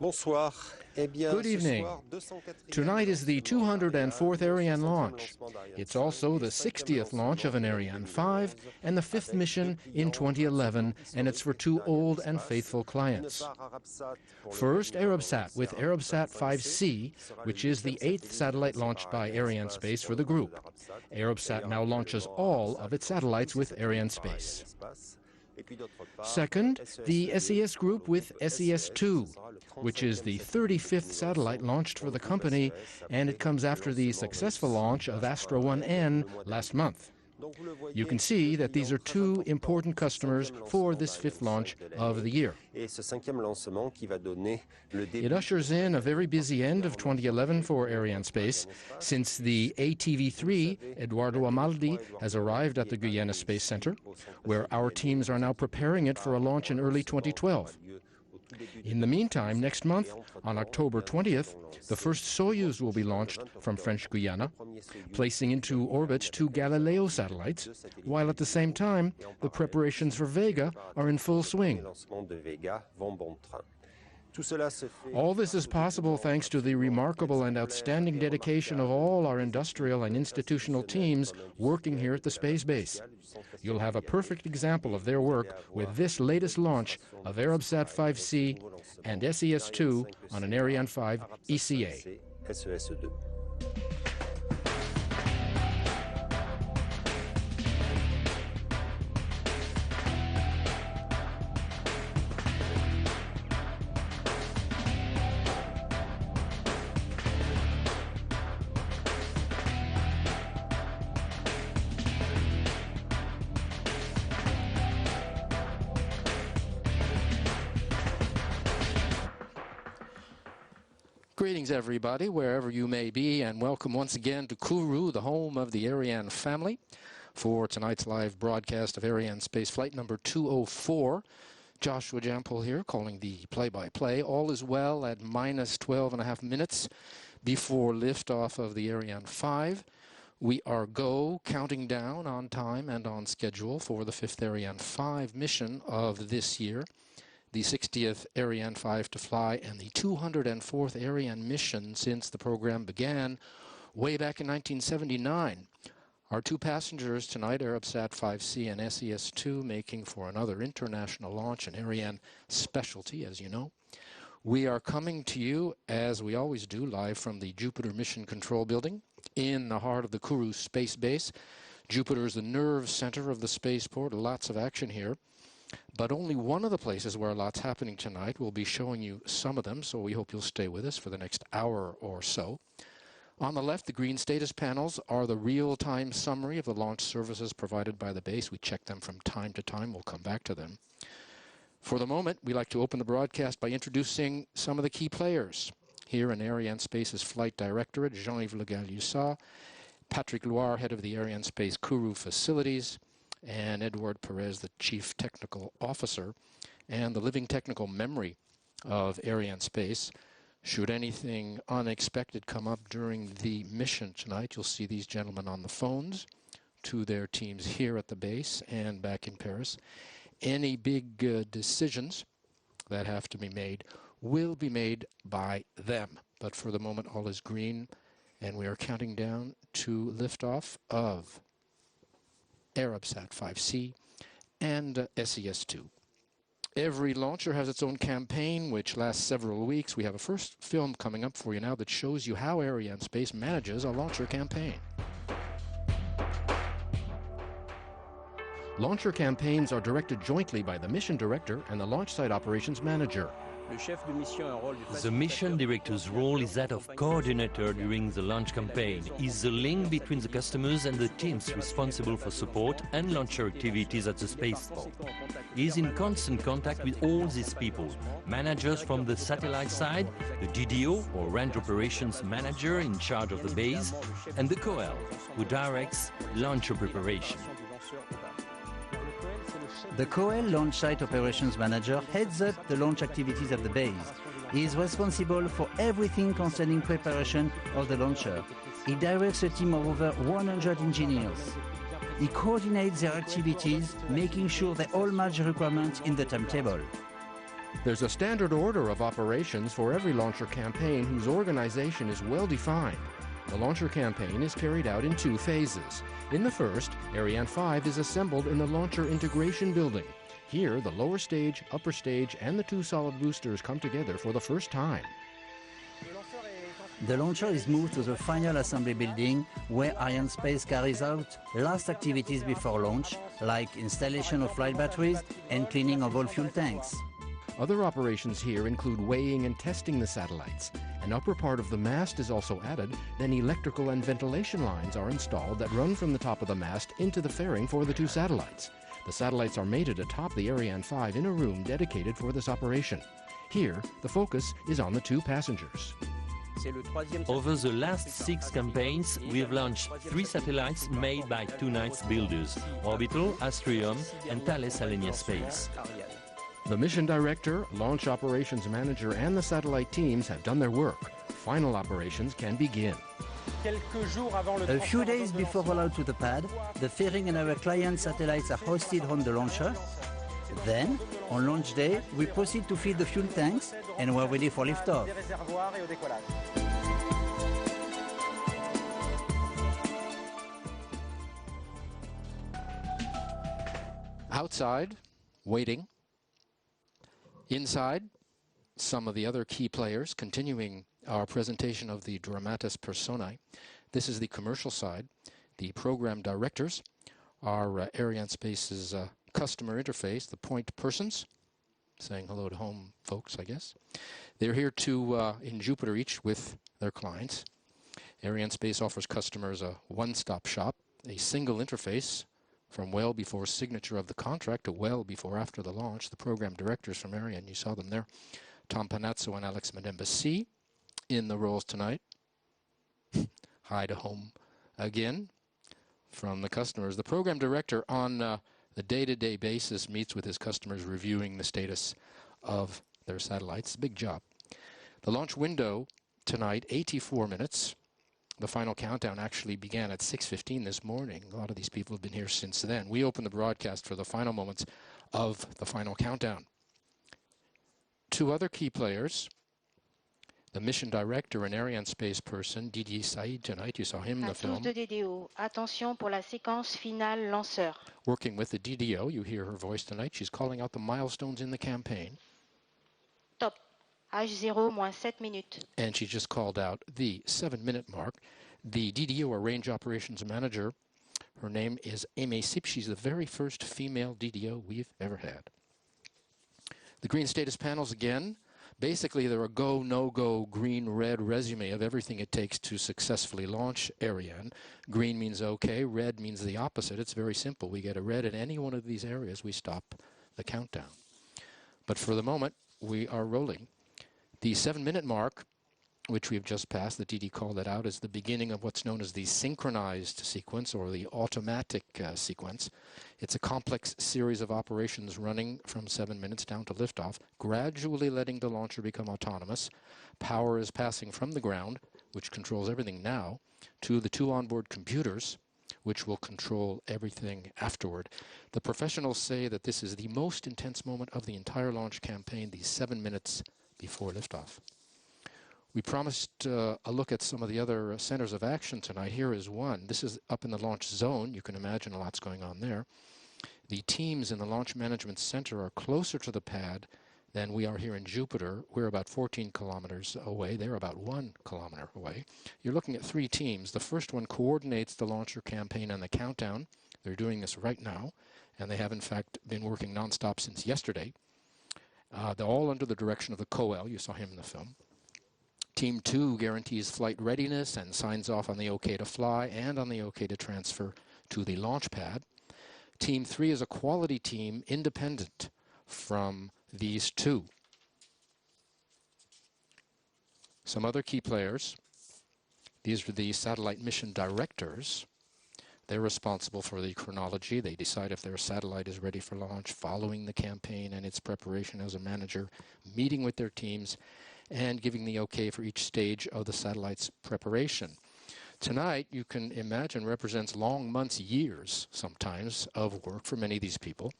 Good evening. Tonight is the 204th Ariane launch. It's also the 60th launch of an Ariane 5 and the 5th mission in 2011, and it's for two old and faithful clients. First, Arabsat with Arabsat-5C, which is the 8th satellite launched by Arianespace for the group. Arabsat now launches all of its satellites with Arianespace. Second, the SES group with SES-2, which is the 35th satellite launched for the company, and it comes after the successful launch of Astra 1N last month. You can see that these are two important customers for this 5th launch of the year. It ushers in a very busy end of 2011 for Arianespace, since the ATV-3, Eduardo Amaldi, has arrived at the Guyana Space Center, where our teams are now preparing it for a launch in early 2012. In the meantime, next month, on October 20th, the first Soyuz will be launched from French Guiana, placing into orbit 2 Galileo satellites, while at the same time, the preparations for Vega are in full swing. All this is possible thanks to the remarkable and outstanding dedication of all our industrial and institutional teams working here at the space base. You'll have a perfect example of their work with this latest launch of Arabsat-5C and SES-2 on an Ariane 5 ECA. SES-2. Greetings, everybody, wherever you may be, and welcome once again to Kourou, the home of the Ariane family, for tonight's live broadcast of Arianespace flight number 204. Joshua Jampol here, calling the play-by-play. All is well at minus 12.5 minutes before liftoff of the Ariane 5. We are counting down on time and on schedule for the 5th Ariane 5 mission of this year, the 60th Ariane 5 to fly, and the 204th Ariane mission since the program began way back in 1979. Our two passengers tonight, Arabsat-5C and SES-2, making for another international launch, an Ariane specialty, as you know. We are coming to you, as we always do, live from the Jupiter Mission Control Building in the heart of the Kourou Space Base. Jupiter is the nerve center of the spaceport. Lots of action here. But only one of the places where a lot's happening tonight. We'll be showing you some of them, so we hope you'll stay with us for the next hour or so. On the left, the green status panels are the real-time summary of the launch services provided by the base. We check them from time to time. We'll come back to them. For the moment, we like to open the broadcast by introducing some of the key players. Here in Arianespace's Flight Directorate, Jean-Yves Le Gall-Lussat, Patrick Loire, head of the Arianespace Kourou facilities, and Edouard Perez, the Chief Technical Officer, and the living technical memory of Arianespace. Should anything unexpected come up during the mission tonight, you'll see these gentlemen on the phones to their teams here at the base and back in Paris. Any big decisions that have to be made will be made by them. But for the moment, all is green, and we are counting down to liftoff of Arabsat-5C and SES-2. Every launcher has its own campaign, which lasts several weeks. We have a first film coming up for you now that shows you how Arianespace manages a launcher campaign. Launcher campaigns are directed jointly by the mission director and the launch site operations manager. The mission director's role is that of coordinator during the launch campaign. He is the link between the customers and the teams responsible for support and launcher activities at the spaceport. He is in constant contact with all these people, managers from the satellite side, the DDO or range operations manager in charge of the base, and the COL, who directs launcher preparation. The COL Launch Site Operations Manager heads up the launch activities at the base. He is responsible for everything concerning preparation of the launcher. He directs a team of over 100 engineers. He coordinates their activities, making sure they all match the requirements in the timetable. There's a standard order of operations for every launcher campaign whose organization is well defined. The launcher campaign is carried out in 2 phases. In the first, Ariane 5 is assembled in the launcher integration building. Here, the lower stage, upper stage, and the 2 solid boosters come together for the first time. The launcher is moved to the final assembly building, where Arianespace carries out last activities before launch, like installation of flight batteries and cleaning of all fuel tanks. Other operations here include weighing and testing the satellites. An upper part of the mast is also added, then electrical and ventilation lines are installed that run from the top of the mast into the fairing for the 2 satellites. The satellites are mated atop the Ariane 5 in a room dedicated for this operation. Here, the focus is on the 2 passengers. Over the last 6 campaigns, we have launched 3 satellites made by 2 nice builders, Orbital, Astrium and Thales Alenia Space. The mission director, launch operations manager, and the satellite teams have done their work. Final operations can begin. A few days before rollout to the pad, the fairing and our client satellites are hosted on the launcher. Then, on launch day, we proceed to feed the fuel tanks and we're ready for liftoff. Outside, waiting. Inside, some of the other key players, continuing our presentation of the Dramatis Personae. This is the commercial side. The program directors are Arianespace's customer interface, the point persons, saying hello to home folks, I guess. They're here in Jupiter each with their clients. Arianespace offers customers a one-stop shop, a single interface from well before signature of the contract to well before after the launch. The program directors from Ariane, you saw them there, Tom Panazzo and Alex Mademba-C in the roles tonight. Hi to home again from the customers. The program director on the day-to-day basis meets with his customers, reviewing the status of their satellites. Big job. The launch window tonight, 84 minutes. The final countdown actually began at 6:15 this morning. A lot of these people have been here since then. We opened the broadcast for the final moments of the final countdown. 2 other key players, the mission director and Arianespace person, Didier Saïd, tonight. You saw him in the film. De DDO. Attention pour la séquence finale lanceur. Working with the DDO, you hear her voice tonight. She's calling out the milestones in the campaign. Top. H0 moins 7 minutes. And she just called out the 7-minute mark. The DDO, or Range Operations Manager, her name is Aimée Sip. She's the very first female DDO we've ever had. The green status panels again. Basically, they're a go, no-go, green, red resume of everything it takes to successfully launch Ariane. Green means okay, red means the opposite. It's very simple. We get a red in any one of these areas, we stop the countdown. But for the moment, we are rolling. The 7-minute mark, which we've just passed, the DD called it out, is the beginning of what's known as the synchronized sequence, or the automatic sequence. It's a complex series of operations running from 7 minutes down to liftoff, gradually letting the launcher become autonomous. Power is passing from the ground, which controls everything now, to the 2 onboard computers, which will control everything afterward. The professionals say that this is the most intense moment of the entire launch campaign, these 7 minutes before liftoff. We promised a look at some of the other centers of action tonight. Here is one. This is up in the launch zone. You can imagine a lot's going on there. The teams in the Launch Management Center are closer to the pad than we are here in Jupiter. We're about 14 kilometers away. They're about 1 kilometer away. You're looking at 3 teams. The first one coordinates the launcher campaign and the countdown. They're doing this right now, and they have, in fact, been working nonstop since yesterday. They're all under the direction of the COEL. You saw him in the film. Team 2 guarantees flight readiness and signs off on the OK to fly and on the OK to transfer to the launch pad. Team 3 is a quality team independent from these 2. Some other key players. These are the satellite mission directors. They're responsible for the chronology. They decide if their satellite is ready for launch, following the campaign and its preparation as a manager, meeting with their teams, and giving the okay for each stage of the satellite's preparation. Tonight, you can imagine, represents long months, years sometimes, of work for many of these people.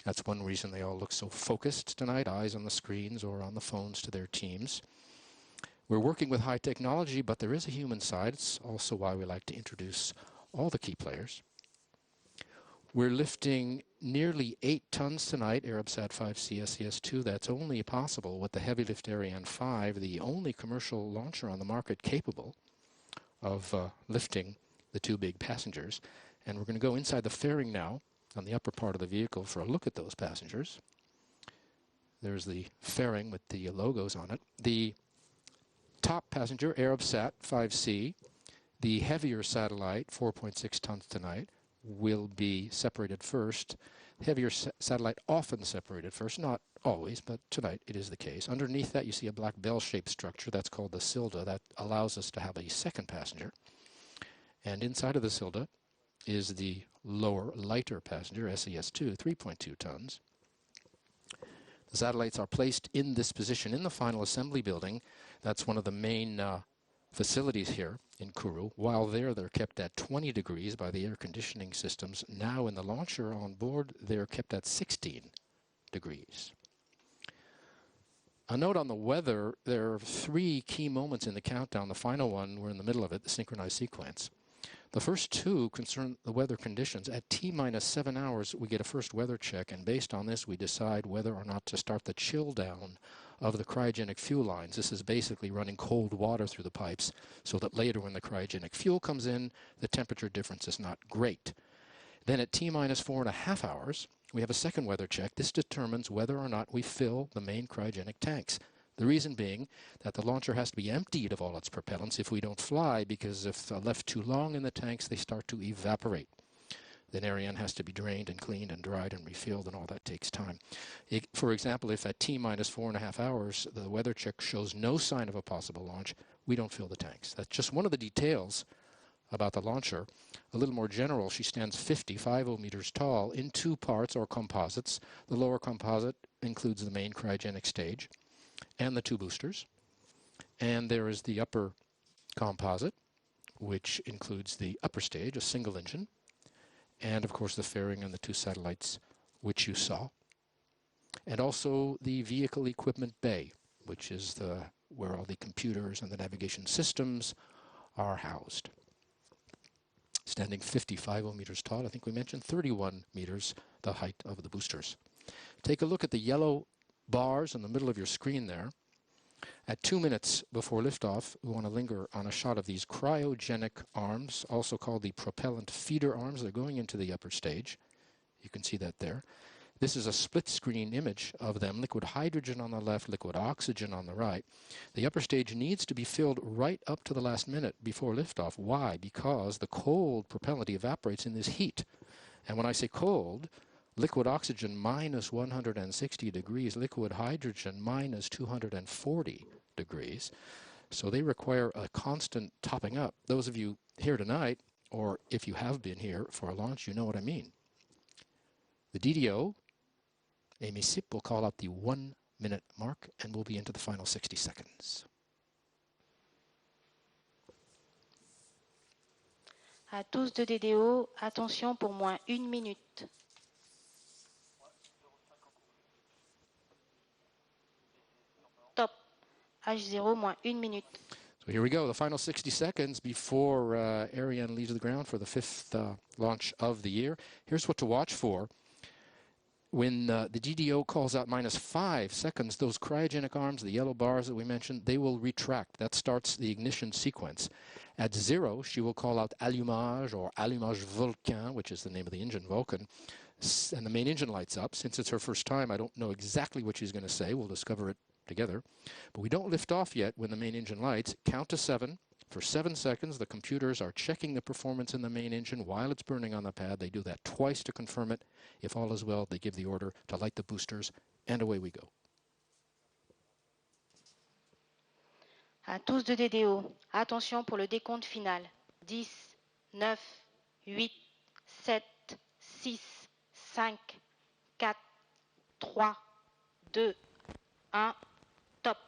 That's one reason they all look so focused tonight, eyes on the screens or on the phones to their teams. We're working with high technology, but there is a human side. It's also why we like to introduce all the key players. We're lifting nearly 8 tons tonight, Arabsat-5C SES-2. That's only possible with the heavy lift Ariane 5, the only commercial launcher on the market capable of lifting the 2 big passengers. And we're going to go inside the fairing now on the upper part of the vehicle for a look at those passengers. There's the fairing with the logos on it. The top passenger, Arabsat-5C, the heavier satellite, 4.6 tons tonight, will be separated first. Heavier satellite often separated first, not always, but tonight it is the case. Underneath that you see a black bell-shaped structure. That's called the Silda. That allows us to have a second passenger. And inside of the Silda is the lower, lighter passenger, SES-2, 3.2 tons. The satellites are placed in this position in the final assembly building. That's one of the main facilities here in Kourou. While there, they're kept at 20 degrees by the air conditioning systems. Now in the launcher on board, they're kept at 16 degrees. A note on the weather, there are 3 key moments in the countdown. The final one, we're in the middle of it, the synchronized sequence. The first 2 concern the weather conditions. At T-minus 7 hours, we get a first weather check, and based on this, we decide whether or not to start the chill down of the cryogenic fuel lines. This is basically running cold water through the pipes so that later when the cryogenic fuel comes in, the temperature difference is not great. Then at T-minus 4.5 hours, we have a second weather check. This determines whether or not we fill the main cryogenic tanks. The reason being that the launcher has to be emptied of all its propellants if we don't fly, because if left too long in the tanks, they start to evaporate. Then Ariane has to be drained and cleaned and dried and refilled, and all that takes time. For example, if at T-minus 4.5 hours the weather check shows no sign of a possible launch, we don't fill the tanks. That's just one of the details about the launcher. A little more general, she stands 50 meters tall in 2 parts or composites. The lower composite includes the main cryogenic stage and the 2 boosters. And there is the upper composite, which includes the upper stage, a single engine, and of course the fairing and the 2 satellites, which you saw. And also the vehicle equipment bay, which is where all the computers and the navigation systems are housed. Standing 55 meters tall, I think we mentioned 31 meters, the height of the boosters. Take a look at the yellow bars in the middle of your screen there. At 2 minutes before liftoff, we want to linger on a shot of these cryogenic arms, also called the propellant feeder arms. They're going into the upper stage. You can see that there. This is a split screen image of them, liquid hydrogen on the left, liquid oxygen on the right. The upper stage needs to be filled right up to the last minute before liftoff. Why? Because the cold propellant evaporates in this heat. And when I say cold, liquid oxygen minus 160 degrees, liquid hydrogen minus 240 degrees. So they require a constant topping up. Those of you here tonight, or if you have been here for a launch, you know what I mean. The DDO, Amy Sip, will call out the 1 minute mark, and we'll be into the final 60 seconds. À tous de DDO, attention pour moins 1 minute. Top. H0 moins 1 minute. So here we go, the final 60 seconds before Ariane leaves the ground for the 5th launch of the year. Here's what to watch for. When the DDO calls out minus 5 seconds, those cryogenic arms, the yellow bars that we mentioned, they will retract. That starts the ignition sequence. At 0, she will call out allumage or allumage Vulcain, which is the name of the engine, Vulcan, and the main engine lights up. Since it's her first time, I don't know exactly what she's going to say. We'll discover it together. But we don't lift off yet when the main engine lights. Count to 7. For 7 seconds, the computers are checking the performance in the main engine while it's burning on the pad. They do that twice to confirm it. If all is well, they give the order to light the boosters, and away we go. À tous de DDO, attention pour le décompte final. 10, 9, 8, 7, 6, 5, 4, 3, 2, 1, top.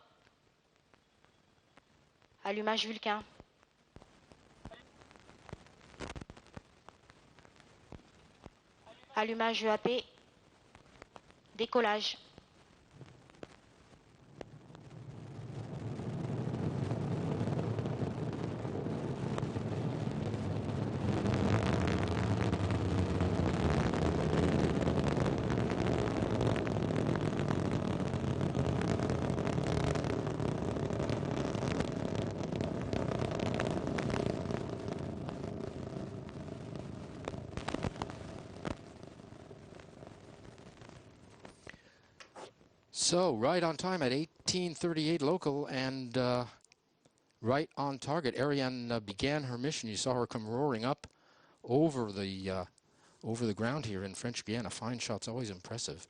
Allumage Vulcain. Allumage EAP. Décollage. So, right on time at 18:38 local and right on target. Ariane began her mission. You saw her come roaring up over the ground here in French Guiana. Fine shot's always impressive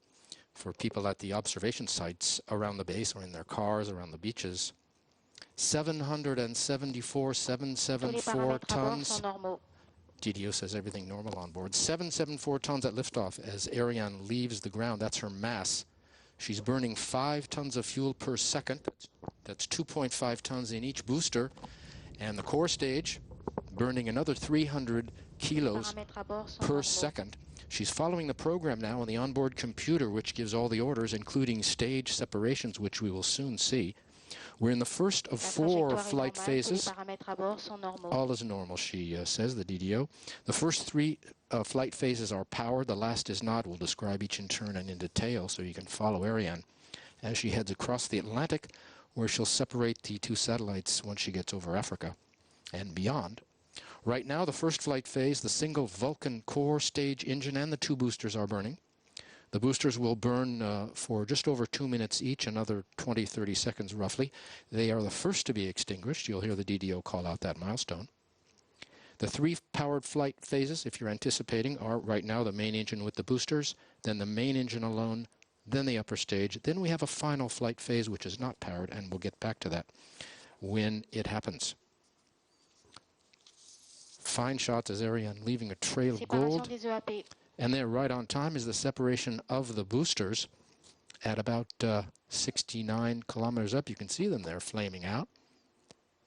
for people at the observation sites around the base or in their cars around the beaches. 774 tons. DDO says everything normal on board. 774 tons at liftoff as Ariane leaves the ground. That's her mass. She's burning 5 tons of fuel per second. That's 2.5 tons in each booster. And the core stage burning another 300 kilos per second. She's following the program now on the onboard computer, which gives all the orders, including stage separations, which we will soon see. We're in the first of 4 flight phases. All is normal, she says, the DDO. The first 3 flight phases are powered. The last is not. We'll describe each in turn and in detail so you can follow Ariane as she heads across the Atlantic, where she'll separate the 2 satellites once she gets over Africa and beyond. Right now, the first flight phase, the single Vulcan core stage engine and the 2 boosters are burning. The boosters will burn for just over 2 minutes each, another 20-30 seconds roughly. They are the first to be extinguished. You'll hear the DDO call out that milestone. The 3 powered flight phases, if you're anticipating, are right now the main engine with the boosters, then the main engine alone, then the upper stage. Then we have a final flight phase which is not powered, and we'll get back to that when it happens. Fine shots as Ariane leaving a trail of gold. And there, right on time, is the separation of the boosters at about 69 kilometers up. You can see them there flaming out.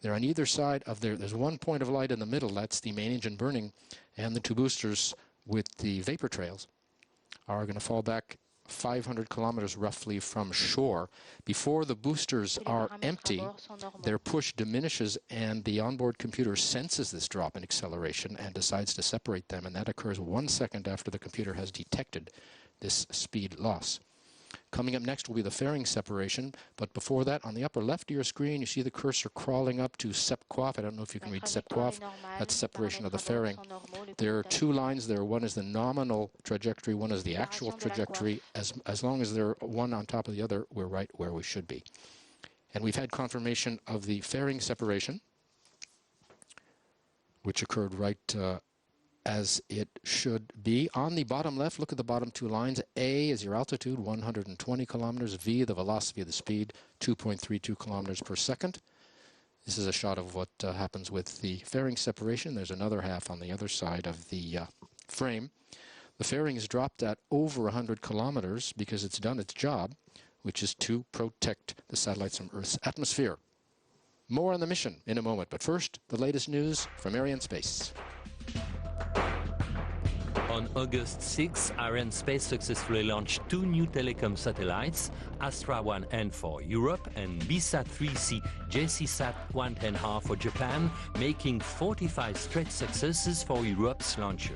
They're on either side of there's 1 point of light in the middle. That's the main engine burning. And the 2 boosters with the vapor trails are going to fall back 500 kilometers roughly from shore. Before the boosters are empty, their push diminishes, and the onboard computer senses this drop in acceleration and decides to separate them, and that occurs 1 second after the computer has detected this speed loss. Coming up next will be the fairing separation, but before that, on the upper left of your screen, you see the cursor crawling up to SEP-QUAF. I don't know if you can read SEP-QUAF. That's separation of the fairing. There are 2 lines there. One is the nominal trajectory, one is the actual trajectory. As long as they're one on top of the other, we're right where we should be. And we've had confirmation of the fairing separation, which occurred right as it should be. On the bottom left, look at the bottom 2 lines. A is your altitude, 120 kilometers. V, the velocity of the speed, 2.32 kilometers per second. This is a shot of what happens with the fairing separation. There's another half on the other side of the frame. The fairing is dropped at over 100 kilometers because it's done its job, which is to protect the satellites from Earth's atmosphere. More on the mission in a moment, but first, the latest news from Arianespace. On August 6, Arianespace successfully launched 2 new telecom satellites, Astra-1N for Europe and VA204 JCSat-110R for Japan, making 45 straight successes for Europe's launcher.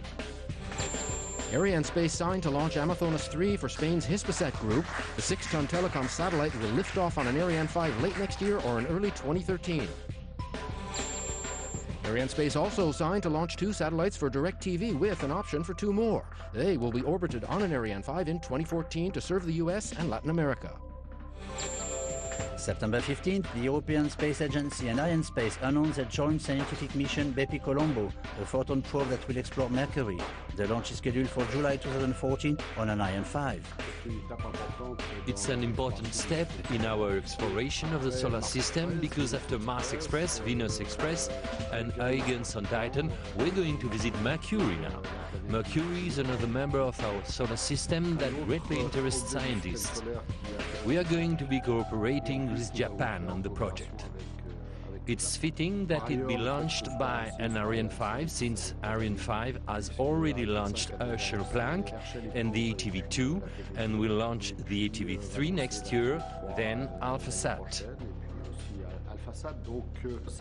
Arianespace signed to launch Amazonas 3 for Spain's Hispasat group. The 6-ton telecom satellite will lift off on an Ariane 5 late next year or in early 2013. Arianespace also signed to launch 2 satellites for DirecTV with an option for 2 more. They will be orbited on an Ariane 5 in 2014 to serve the US and Latin America. September 15th, the European Space Agency and Arianespace announced a joint scientific mission Bepi Colombo, a photon probe that will explore Mercury. The launch is scheduled for July 2014 on an Ariane 5. It's an important step in our exploration of the solar system because after Mars Express, Venus Express and Huygens on Titan, we're going to visit Mercury now. Mercury is another member of our solar system that greatly interests scientists. We are going to be cooperating with Japan on the project. It's fitting that it be launched by an Ariane 5, since Ariane 5 has already launched Herschel Planck and the ATV-2, and will launch the ATV-3 next year, then Alphasat.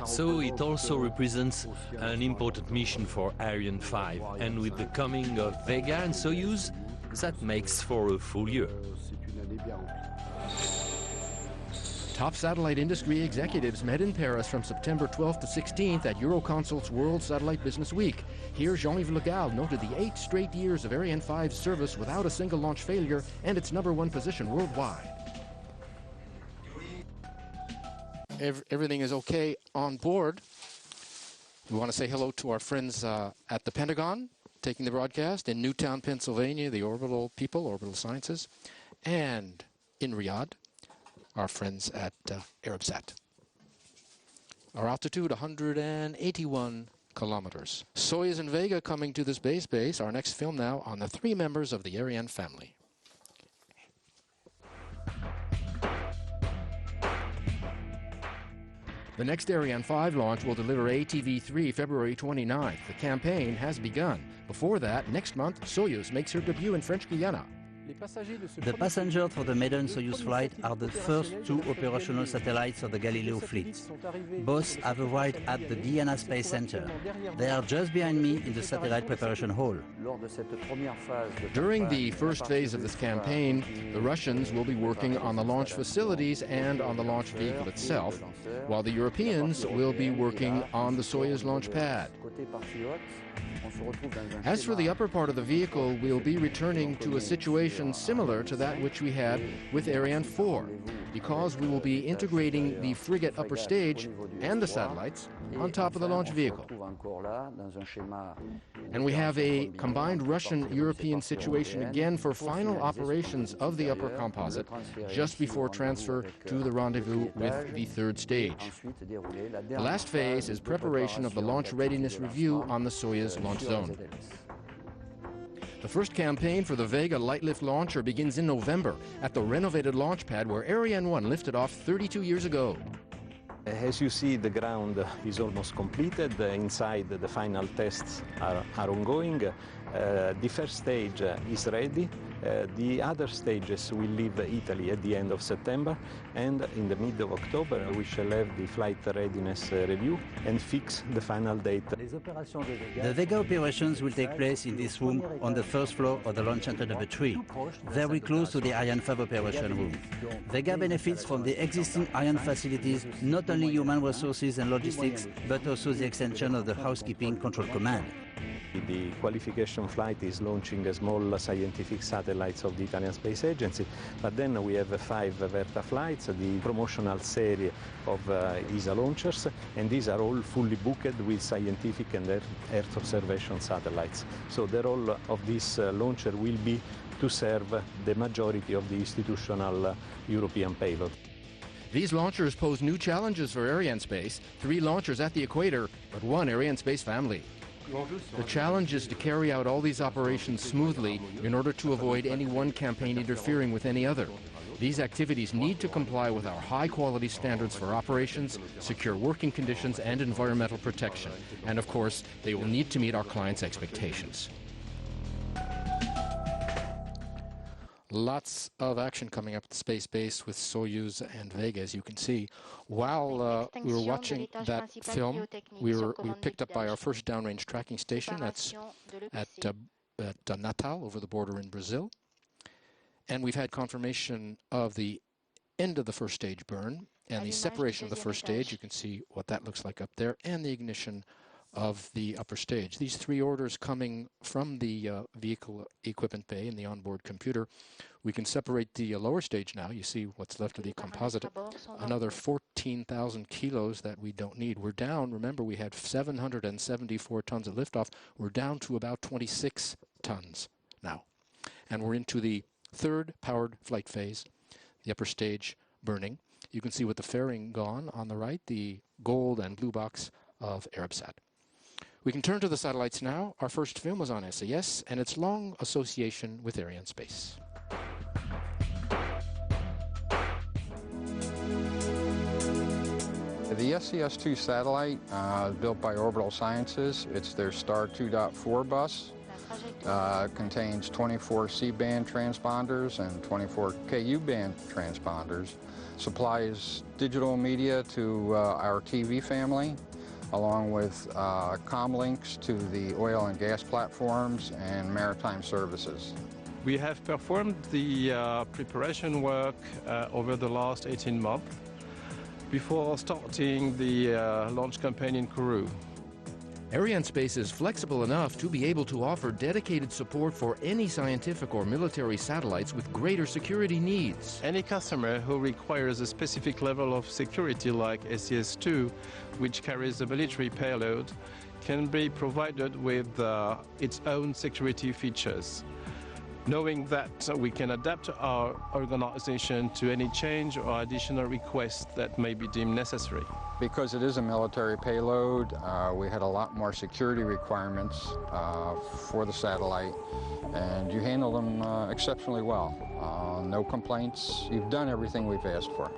So it also represents an important mission for Ariane 5, and with the coming of Vega and Soyuz, that makes for a full year. Top satellite industry executives met in Paris from September 12th to 16th at Euroconsult's World Satellite Business Week. Here, Jean-Yves Le Gall noted the 8 straight years of Ariane 5's service without a single launch failure and its #1 position worldwide. Everything is okay on board. We want to say hello to our friends at the Pentagon, taking the broadcast, in Newtown, Pennsylvania, the Orbital people, Orbital Sciences, and in Riyadh, our friends at Arabsat. Our altitude, 181 kilometers. Soyuz and Vega coming to the space base. Our next film now on the 3 members of the Ariane family. The next Ariane 5 launch will deliver ATV-3 February 29th. The campaign has begun. Before that, next month, Soyuz makes her debut in French Guiana. The passengers for the maiden Soyuz flight are the first 2 operational satellites of the Galileo fleet. Both have arrived at the Guyana Space Center. They are just behind me in the satellite preparation hall. During the first phase of this campaign, the Russians will be working on the launch facilities and on the launch vehicle itself, while the Europeans will be working on the Soyuz launch pad. As for the upper part of the vehicle, we'll be returning to a situation similar to that which we had with Ariane 4, because we will be integrating the frigate upper stage and the satellites on top of the launch vehicle. And we have a combined Russian-European situation again for final operations of the upper composite just before transfer to the rendezvous with the 3rd stage. The last phase is preparation of the launch readiness review on the Soyuz launch zone. The first campaign for the Vega light lift launcher begins in November at the renovated launch pad where Ariane 1 lifted off 32 years ago. As you see, the ground is almost completed. Inside, the final tests are ongoing. The first stage is ready. The other stages will leave Italy at the end of September, and in the middle of October we shall have the flight readiness review and fix the final date. The Vega operations will take place in this room on the 1st floor of the Launch Center number 3, very close to the Ariane 5 operation room. Vega benefits from the existing Ariane facilities, not only human resources and logistics, but also the extension of the housekeeping control command. The qualification flight is launching small scientific satellites of the Italian Space Agency, but then we have 5 Verta flights, the promotional series of ESA launchers, and these are all fully booked with scientific and Earth observation satellites. So the role of this launcher will be to serve the majority of the institutional European payload. These launchers pose new challenges for Arianespace. 3 launchers at the equator, but 1 Arianespace family. The challenge is to carry out all these operations smoothly in order to avoid any one campaign interfering with any other. These activities need to comply with our high-quality standards for operations, secure working conditions, and environmental protection. And of course, they will need to meet our clients' expectations. Lots of action coming up at the space base with Soyuz and Vega, as you can see. While we were watching that film, we were picked up by our first downrange tracking station. That's at Natal, over the border in Brazil. And we've had confirmation of the end of the first stage burn and the separation of the first stage. You can see what that looks like up there, and the ignition of the upper stage. These 3 orders coming from the vehicle equipment bay and the onboard computer. We can separate the lower stage now. You see what's left of the composite. Another 14,000 kilos that we don't need. We're down, remember we had 774 tons of liftoff. We're down to about 26 tons now. And we're into the 3rd powered flight phase, the upper stage burning. You can see with the fairing gone on the right, the gold and blue box of Arabsat. We can turn to the satellites now. Our first film was on SES and its long association with Arianespace. The SES-2 satellite is built by Orbital Sciences. It's their Star 2.4 bus. Contains 24 C-band transponders and 24 Ku-band transponders. Supplies digital media to our TV family, along with comm links to the oil and gas platforms and maritime services. We have performed the preparation work over the last 18 months before starting the launch campaign in Kourou. Arianespace is flexible enough to be able to offer dedicated support for any scientific or military satellites with greater security needs. Any customer who requires a specific level of security like SES-2, which carries a military payload, can be provided with its own security features. Knowing that we can adapt our organization to any change or additional requests that may be deemed necessary. Because it is a military payload, we had a lot more security requirements for the satellite, and you handle them exceptionally well. No complaints. You've done everything we've asked for.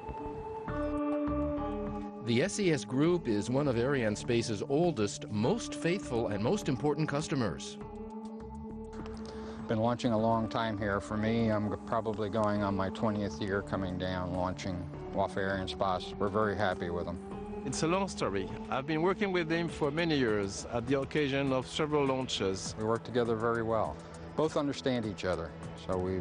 The SES Group is one of Arianespace's oldest, most faithful, and most important customers. Been launching a long time here. For me, I'm probably going on my 20th year coming down, launching off Arianespace. We're very happy with them. It's a long story. I've been working with him for many years at the occasion of several launches. We work together very well. Both understand each other, so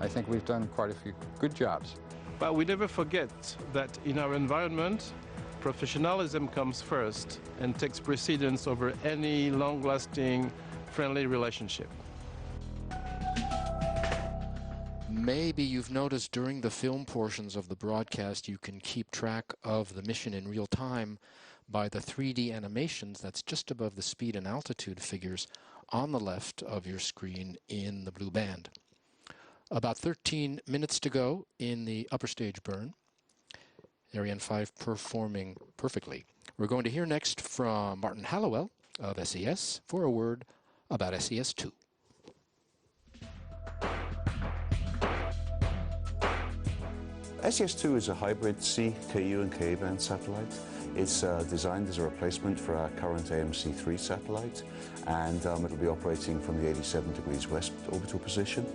I think we've done quite a few good jobs. But we never forget that in our environment, professionalism comes first and takes precedence over any long-lasting, friendly relationship. Maybe you've noticed during the film portions of the broadcast you can keep track of the mission in real time by the 3D animations that's just above the speed and altitude figures on the left of your screen in the blue band. About 13 minutes to go in the upper stage burn. Ariane 5 performing perfectly. We're going to hear next from Martin Hallowell of SES for a word about SES-2. SES-2 is a hybrid C, Ku and Ka-band satellite. It's designed as a replacement for our current AMC-3 satellite, and it'll be operating from the 87 degrees west orbital position.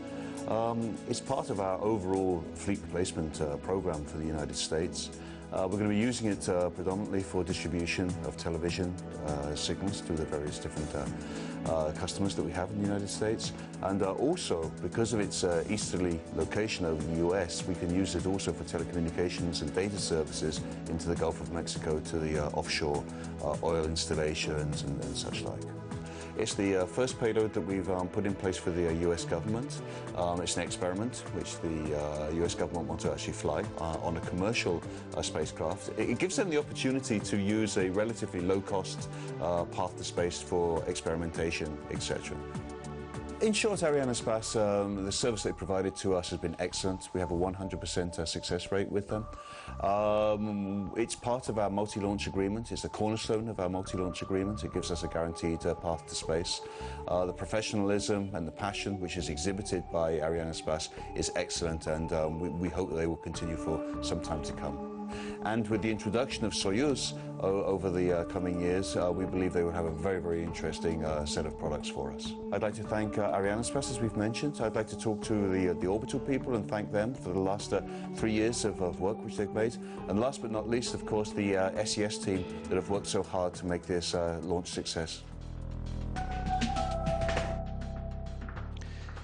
It's part of our overall fleet replacement program for the United States. We're going to be using it predominantly for distribution of television signals to the various different customers that we have in the United States. And also, because of its easterly location over the US, we can use it also for telecommunications and data services into the Gulf of Mexico to the offshore oil installations and such like. It's the first payload that we've put in place for the US government. It's an experiment which the US government wants to actually fly on a commercial spacecraft. It gives them the opportunity to use a relatively low-cost path to space for experimentation, etc. In short, Arianespace, the service they provided to us has been excellent. We have a 100% success rate with them. It's part of our multi-launch agreement. It's the cornerstone of our multi-launch agreement. It gives us a guaranteed path to space. The professionalism and the passion which is exhibited by Arianespace is excellent, and we hope that they will continue for some time to come. And with the introduction of Soyuz over the coming years, we believe they will have a very, very interesting set of products for us. I'd like to thank Arianespace, as we've mentioned. I'd like to talk to the orbital people and thank them for the last 3 years of work which they've made. And last but not least, of course, the SES team that have worked so hard to make this launch success.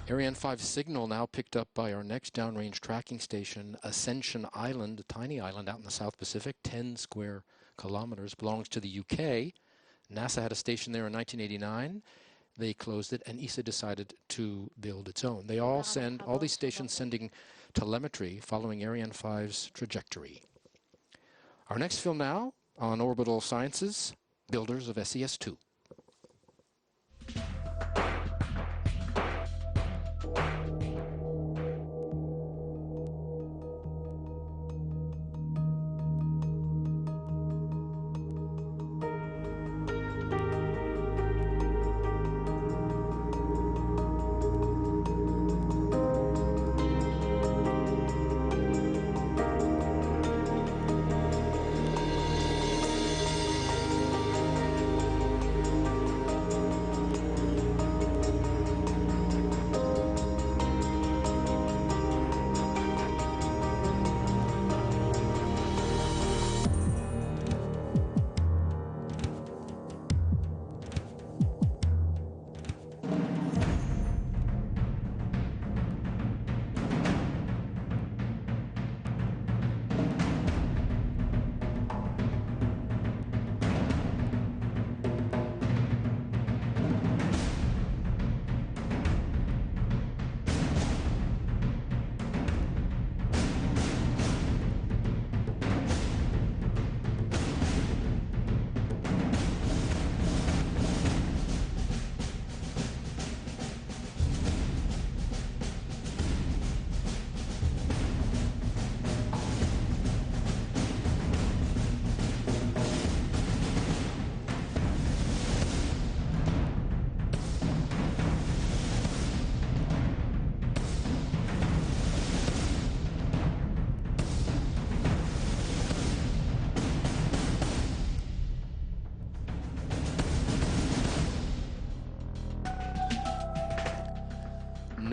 Ariane 5 signal now picked up by our next downrange tracking station, Ascension Island, a tiny island out in the South Pacific, 10 square kilometers, belongs to the UK. NASA had a station there in 1989. They closed it, and ESA decided to build its own. They all these stations sending telemetry following Ariane 5's trajectory. Our next film now on Orbital Sciences, builders of SES-2.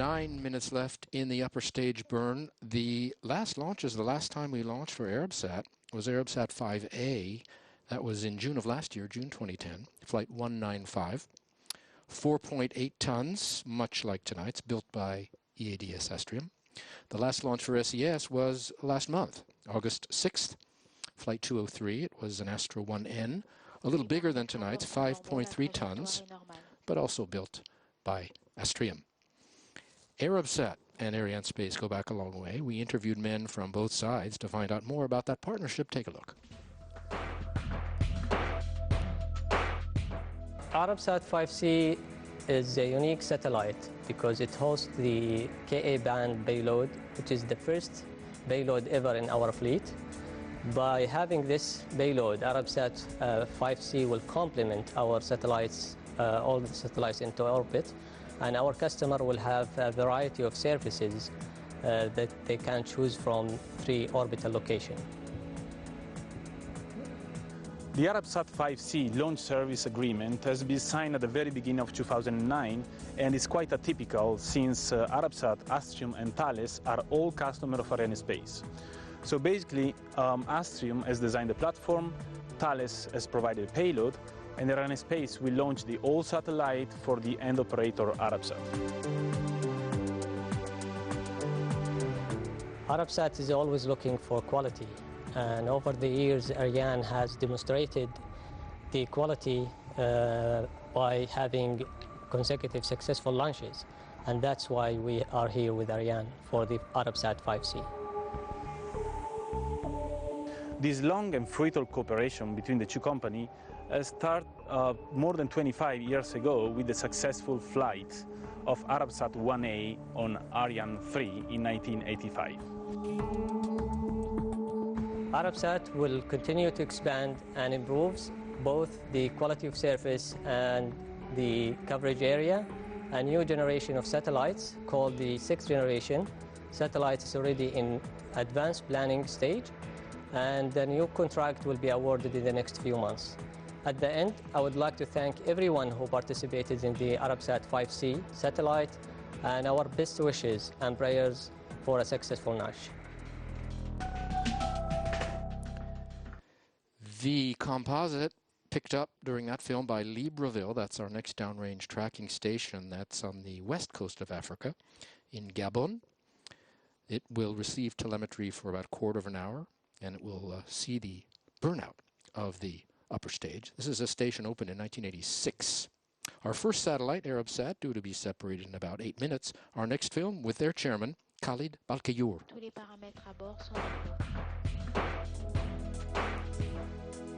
9 minutes left in the upper stage burn. The last launches, the last time we launched for Arabsat was Arabsat-5A. That was in June of last year, June 2010, flight 195. 4.8 tons, much like tonight's, built by EADS Astrium. The last launch for SES was last month, August 6th, flight 203. It was an Astra 1N, a little bigger than tonight's, 5.3 tons, but also built by Astrium. Arabsat and Arianespace go back a long way. We interviewed men from both sides to find out more about that partnership. Take a look. Arabsat-5C is a unique satellite because it hosts the Ka-band payload, which is the first payload ever in our fleet. By having this payload, Arabsat-5C will complement our satellites, all the satellites into orbit, and our customer will have a variety of services that they can choose from 3 orbital locations. The Arabsat-5C launch service agreement has been signed at the very beginning of 2009 and is quite atypical since Arabsat, Astrium and Thales are all customers of Arianespace. So basically, Astrium has designed the platform, Thales has provided a payload, and Arianespace will launch the all satellite for the end operator Arabsat. Arabsat is always looking for quality. And over the years, Ariane has demonstrated the quality by having consecutive successful launches. And that's why we are here with Ariane for the Arabsat-5C. This long and fruitful cooperation between the two companies started more than 25 years ago with the successful flight of Arabsat 1A on Ariane 3 in 1985. Arabsat will continue to expand and improves both the quality of service and the coverage area. A new generation of satellites called the 6th generation satellite is already in advanced planning stage, and the new contract will be awarded in the next few months. At the end, I would like to thank everyone who participated in the Arabsat-5C satellite and our best wishes and prayers for a successful launch. The composite picked up during that film by Libreville, that's our next downrange tracking station, that's on the west coast of Africa in Gabon. It will receive telemetry for about a quarter of an hour, and it will see the burnout of the upper stage. This is a station opened in 1986. Our first satellite, Arabsat, due to be separated in about 8 minutes. Our next film with their chairman, Khalid Balkayour.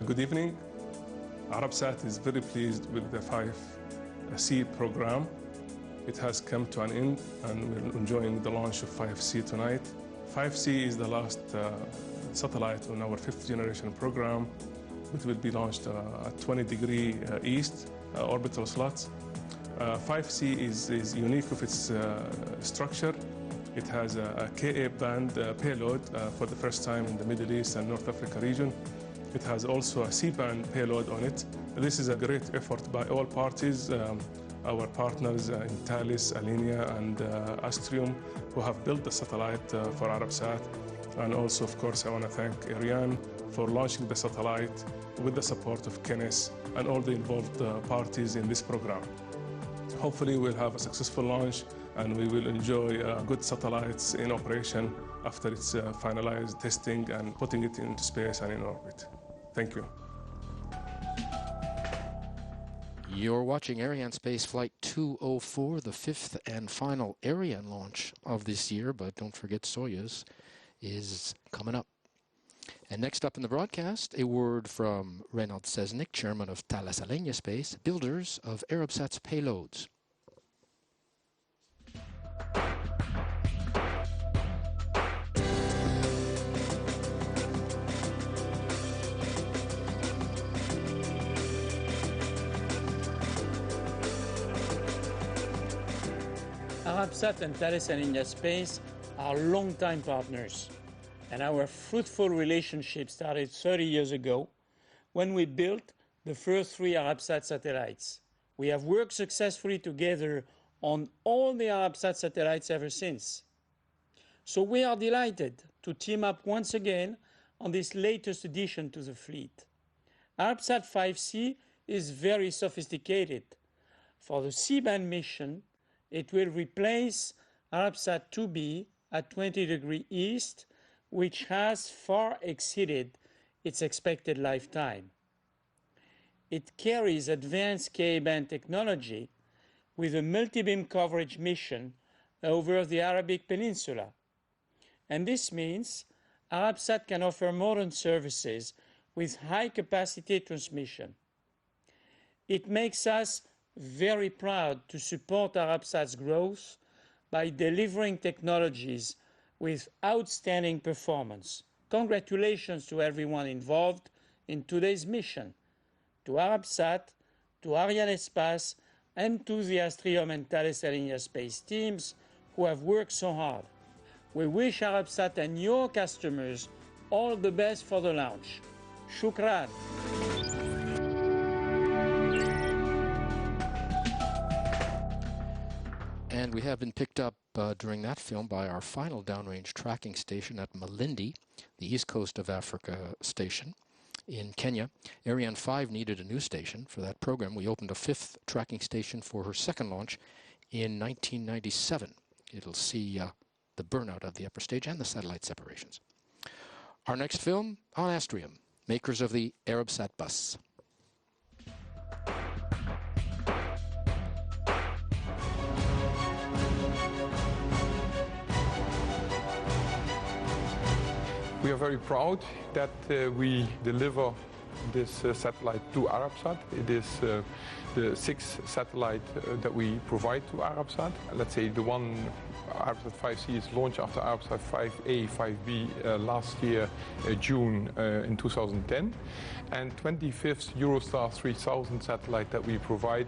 Good evening. Arabsat is very pleased with the 5C program. It has come to an end and we're enjoying the launch of 5C tonight. 5C is the last satellite on our 5th generation program. It will be launched at 20° east orbital slots. 5C is unique of its structure. It has a Ka-band payload for the first time in the Middle East and North Africa region. It has also a C-band payload on it. This is a great effort by all parties, our partners in Thales, Alenia, and Astrium, who have built the satellite for Arabsat. And also, of course, I want to thank Ariane for launching the satellite with the support of Kenes and all the involved parties in this program. Hopefully, we'll have a successful launch and we will enjoy good satellites in operation after its finalized testing and putting it into space and in orbit. Thank you. You're watching Arianespace Flight 204, the 5th and final Ariane launch of this year, but don't forget Soyuz is coming up. And next up in the broadcast, a word from Reinhard Sesnick, chairman of Thales Alenia Space, builders of Arabsat's payloads. Arabsat and Thales Alenia Space are long-time partners, and our fruitful relationship started 30 years ago when we built the first 3 Arabsat satellites. We have worked successfully together on all the Arabsat satellites ever since. So we are delighted to team up once again on this latest addition to the fleet. Arabsat-5C is very sophisticated. For the C-band mission, it will replace Arabsat-2B at 20 degrees east, which has far exceeded its expected lifetime. It carries advanced Ka-band technology with a multi-beam coverage mission over the Arabic Peninsula. And this means Arabsat can offer modern services with high-capacity transmission. It makes us very proud to support Arabsat's growth by delivering technologies with outstanding performance. Congratulations to everyone involved in today's mission, to Arabsat, to Arianespace, and to the Astrium and Thales Arianespace teams who have worked so hard. We wish Arabsat and your customers all the best for the launch. Shukran. And we have been picked up during that film by our final downrange tracking station at Malindi, the east coast of Africa station in Kenya. Ariane 5 needed a new station for that program. We opened a 5th tracking station for her second launch in 1997. It'll see the burnout of the upper stage and the satellite separations. Our next film on Astrium, makers of the Arabsat bus. We are very proud that we deliver this satellite to Arabsat. It is the 6th satellite that we provide to Arabsat. Let's say the one Arabsat-5C is launched after Arabsat-5A, 5B last year, June in 2010. And 25th Eurostar 3000 satellite that we provide.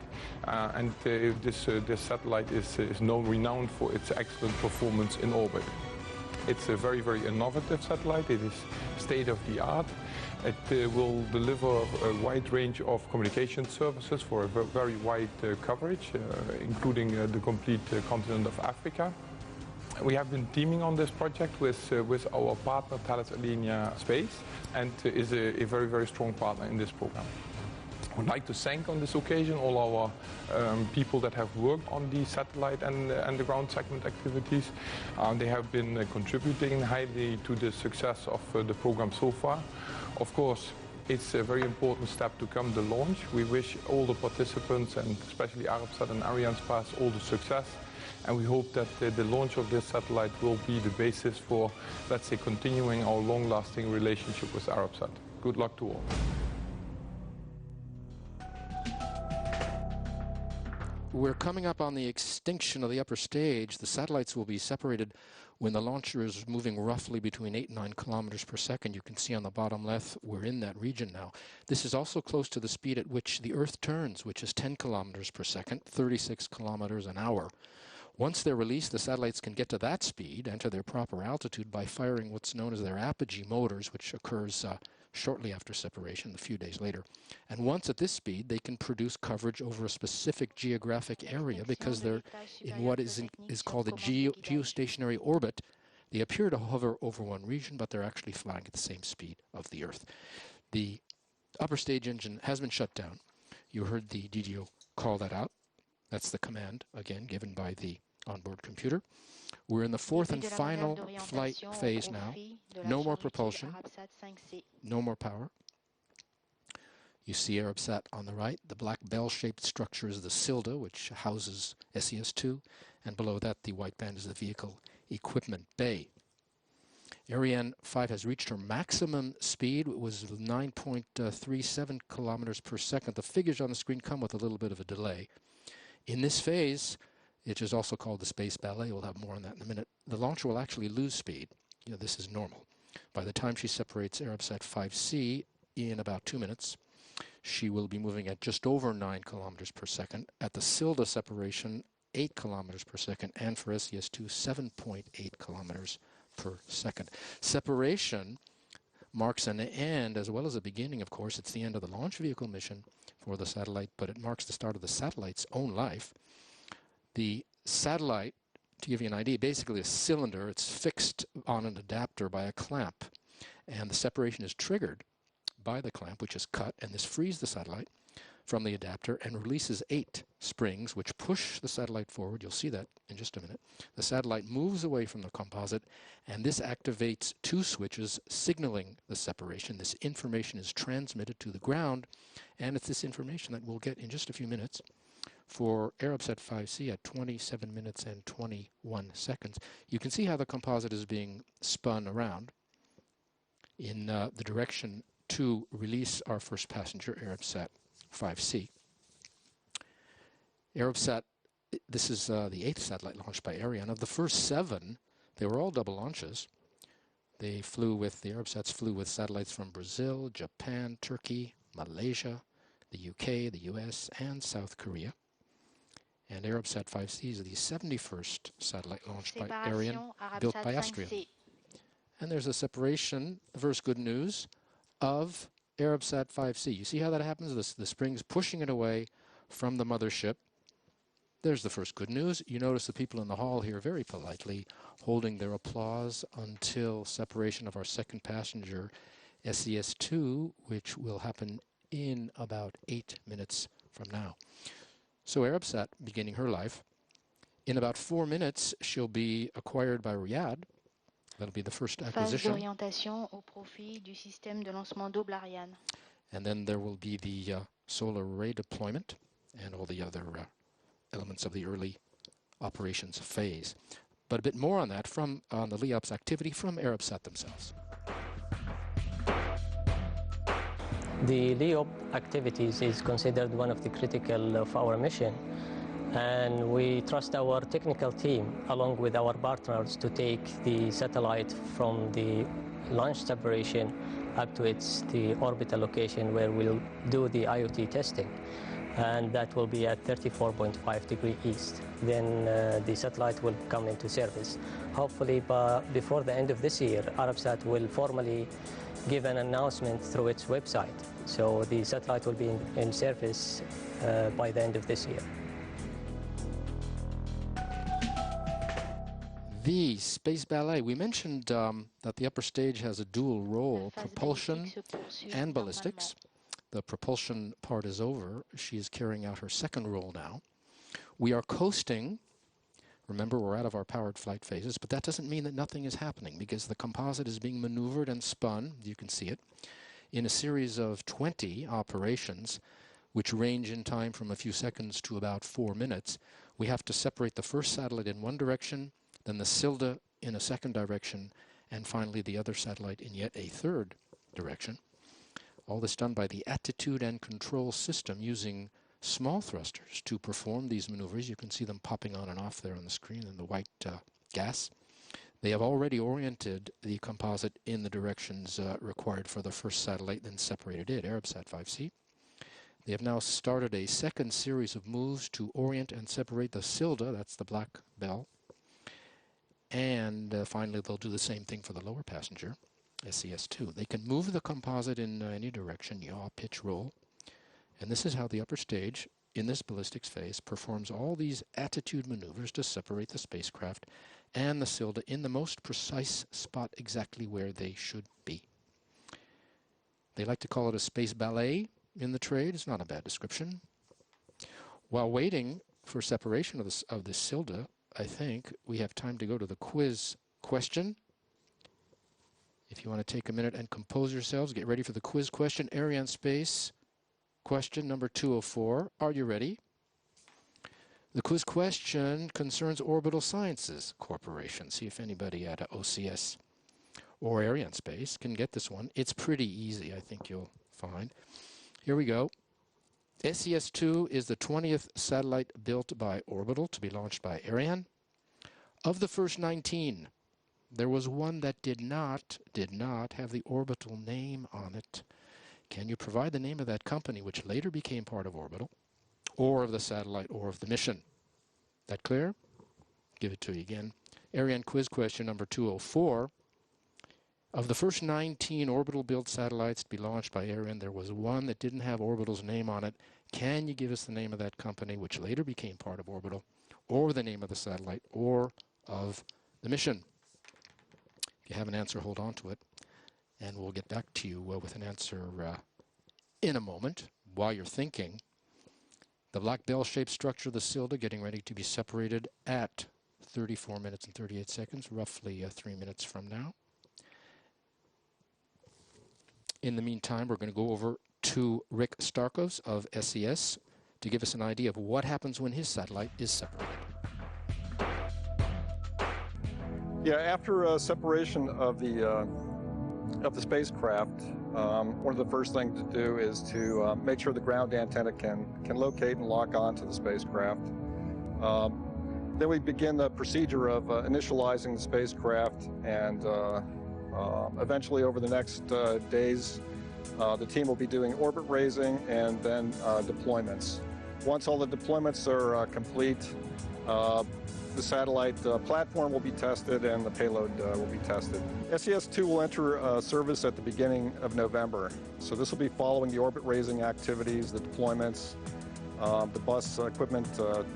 This satellite is renowned for its excellent performance in orbit. It's a very, very innovative satellite. It is state-of-the-art. It will deliver a wide range of communication services for a very wide coverage, including the complete continent of Africa. We have been teaming on this project with our partner Thales Arianespace, and is a very, very strong partner in this program. I would like to thank on this occasion all our people that have worked on the satellite and the ground segment activities. They have been contributing highly to the success of the program so far. Of course, it's a very important step to come, the launch. We wish all the participants, and especially Arabsat and Arianespace, all the success. And we hope that the launch of this satellite will be the basis for, let's say, continuing our long-lasting relationship with Arabsat. Good luck to all. We're coming up on the extinction of the upper stage. The satellites will be separated when the launcher is moving roughly between 8 and 9 kilometers per second. You can see on the bottom left, we're in that region now. This is also close to the speed at which the Earth turns, which is 10 kilometers per second, 36 kilometers an hour. Once they're released, the satellites can get to that speed and to their proper altitude by firing what's known as their apogee motors, which occurs shortly after separation, a few days later. And once at this speed, they can produce coverage over a specific geographic area because they're in what is called a geostationary orbit. They appear to hover over one region, but they're actually flying at the same speed of the Earth. The upper stage engine has been shut down. You heard the DDO call that out. That's the command, again, given by the onboard computer. We're in the 4th and final flight phase now. No more propulsion, no more power. You see Arabsat on the right. The black bell-shaped structure is the Silda, which houses SES-2, and below that the white band is the vehicle equipment bay. Ariane 5 has reached her maximum speed. It was 9.37 kilometers per second. The figures on the screen come with a little bit of a delay. In this phase, which is also called the space ballet, we'll have more on that in a minute, the launcher will actually lose speed. You know, this is normal. By the time she separates Arabsat-5C in about 2 minutes, she will be moving at just over 9 kilometers per second. At the Silda separation, 8 kilometers per second, and for SES-2, 7.8 kilometers per second. Separation marks an end as well as a beginning, of course. It's the end of the launch vehicle mission for the satellite, but it marks the start of the satellite's own life. The satellite, to give you an idea, basically a cylinder. It's fixed on an adapter by a clamp, and the separation is triggered by the clamp, which is cut, and this frees the satellite from the adapter and releases 8 springs which push the satellite forward. You'll see that in just a minute. The satellite moves away from the composite, and this activates 2 switches signaling the separation. This information is transmitted to the ground, and it's this information that we'll get in just a few minutes for Arabsat-5C at 27 minutes and 21 seconds. You can see how the composite is being spun around in the direction to release our first passenger, Arabsat-5C. Arabsat, this is the 8th satellite launched by Ariane. Of the first 7, they were all double launches. They flew with, the Arabsats flew with satellites from Brazil, Japan, Turkey, Malaysia, the UK, the US, and South Korea. And Arabsat-5C is the 71st satellite launched by Ariane, built by Austria. And there's a separation, the first good news, of Arabsat-5C. You see how that happens? The spring's pushing it away from the mothership. There's the first good news. You notice the people in the hall here very politely holding their applause until separation of our second passenger, SES-2, which will happen in about 8 minutes from now. So Arabsat beginning her life. In about 4 minutes, she'll be acquired by Riyadh. That'll be the first acquisition. Phase d'orientation au profit du système de lancement double Ariane. And then there will be the solar array deployment and all the other elements of the early operations phase. But a bit more on that from on the LEOPS activity from Arabsat themselves. The LEOP activities is considered one of the critical of our mission, and we trust our technical team along with our partners to take the satellite from the launch separation up to the orbital location where we'll do the IoT testing, and that will be at 34.5 degrees east. Then the satellite will come into service. Hopefully before the end of this year, Arabsat will formally give an announcement through its website. So the satellite will be in service by the end of this year. The space ballet. We mentioned that the upper stage has a dual role, propulsion and ballistics. The propulsion part is over. She is carrying out her second role now. We are coasting. Remember, we're out of our powered flight phases, but that doesn't mean that nothing is happening because the composite is being maneuvered and spun, you can see it, in a series of 20 operations, which range in time from a few seconds to about 4 minutes. We have to separate the first satellite in one direction, then the Silda in a second direction, and finally the other satellite in yet a third direction. All this done by the attitude and control system using small thrusters to perform these maneuvers. You can see them popping on and off there on the screen in the white gas. They have already oriented the composite in the directions required for the first satellite, then separated it, Arabsat-5C. They have now started a second series of moves to orient and separate the Silda, that's the black bell. And finally, they'll do the same thing for the lower passenger, SES-2. They can move the composite in any direction, yaw, pitch, roll. And this is how the upper stage, in this ballistics phase, performs all these attitude maneuvers to separate the spacecraft and the Silda in the most precise spot exactly where they should be. They like to call it a space ballet in the trade. It's not a bad description. While waiting for separation of the Silda, I think we have time to go to the quiz question. If you want to take a minute and compose yourselves, get ready for the quiz question. Arianespace question number 204. Are you ready? The quiz question concerns Orbital Sciences Corporation. See if anybody at OCS or Arianespace can get this one. It's pretty easy, I think you'll find. Here we go. SES-2 is the 20th satellite built by Orbital to be launched by Ariane. Of the first 19, there was one that did not have the orbital name on it. Can you provide the name of that company which later became part of Orbital, or of the satellite, or of the mission? That clear? Give it to you again. Ariane quiz question number 204. Of the first 19 Orbital-built satellites to be launched by Ariane, there was one that didn't have Orbital's name on it. Can you give us the name of that company which later became part of Orbital, or the name of the satellite, or of the mission. If you have an answer, hold on to it, and we'll get back to you with an answer in a moment. While you're thinking, the black bell-shaped structure of the Silda getting ready to be separated at 34 minutes and 38 seconds, roughly 3 minutes from now. In the meantime, we're going to go over to Rick Starkovs of SES to give us an idea of what happens when his satellite is separated. Yeah, after separation of the spacecraft, one of the first things to do is to make sure the ground antenna can locate and lock onto the spacecraft. Then we begin the procedure of initializing the spacecraft, and eventually over the next days, the team will be doing orbit raising and then deployments. Once all the deployments are complete, the satellite platform will be tested and the payload will be tested. SES-2 will enter service at the beginning of November. So this will be following the orbit raising activities, the deployments, the bus equipment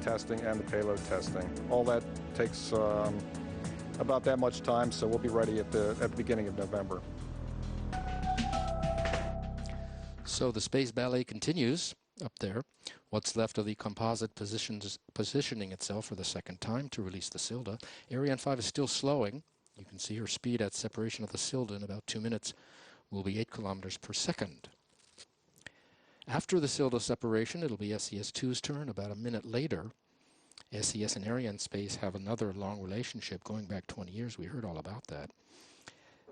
testing, and the payload testing. All that takes about that much time, so we'll be ready at the beginning of November. So the space ballet continues up there. What's left of the composite positioning itself for the second time to release the Silda. Ariane 5 is still slowing. You can see her speed at separation of the Silda in about 2 minutes will be 8 kilometers per second. After the Silda separation, it'll be SES-2's turn. About a minute later, SES and Arianespace have another long relationship going back 20 years. We heard all about that.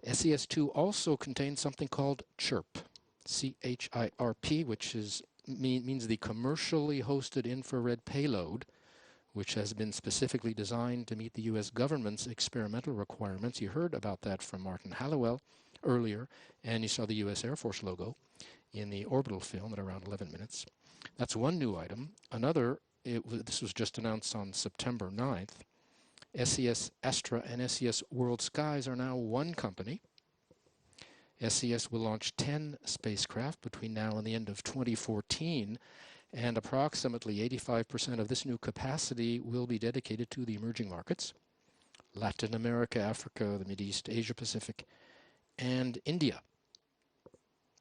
SES-2 also contains something called CHIRP, C-H-I-R-P, which means the commercially hosted infrared payload, which has been specifically designed to meet the U.S. government's experimental requirements. You heard about that from Martin Halliwell earlier, and you saw the U.S. Air Force logo in the orbital film at around 11 minutes. That's one new item. Another, this was just announced on September 9th. SES Astra and SES World Skies are now one company. SES will launch 10 spacecraft between now and the end of 2014, and approximately 85% of this new capacity will be dedicated to the emerging markets: Latin America, Africa, the Mideast, Asia Pacific, and India.